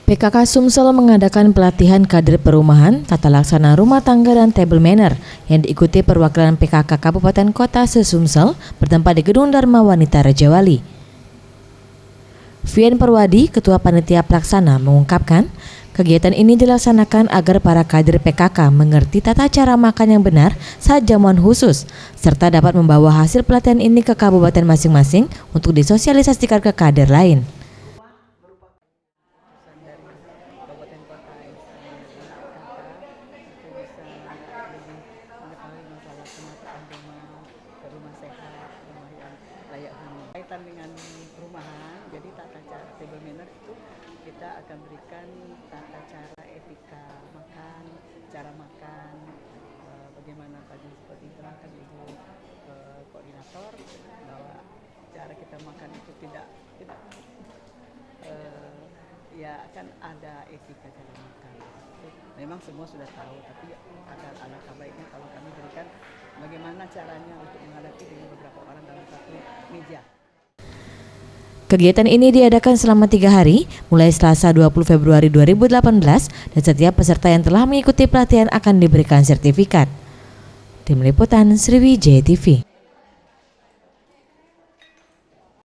PKK Sumsel mengadakan pelatihan kader perumahan, tata laksana rumah tangga dan table manner yang diikuti perwakilan PKK Kabupaten Kota se-Sumsel bertempat di Gedung Dharma Wanita Rejawali. Vian Perwadi, Ketua Panitia Pelaksana, mengungkapkan kegiatan ini dilaksanakan agar para kader PKK mengerti tata cara makan yang benar saat jamuan khusus, serta dapat membawa hasil pelatihan ini ke kabupaten masing-masing untuk disosialisasikan ke kader lain. Kaitan dengan perumahan, jadi tata cara table manner itu kita akan berikan tata cara etika makan, cara makan, bagaimana tadi seperti terangkan Ibu koordinator bahwa cara kita makan itu tidak ya akan ada etika cara makan. Memang semua sudah tahu, tapi akan alangkah baiknya kalau kami berikan bagaimana caranya untuk menghadapi dengan beberapa orang dalam satu meja. Kegiatan ini diadakan selama 3 hari, mulai Selasa 20 Februari 2018, dan setiap peserta yang telah mengikuti pelatihan akan diberikan sertifikat. Tim Liputan Sriwijaya TV.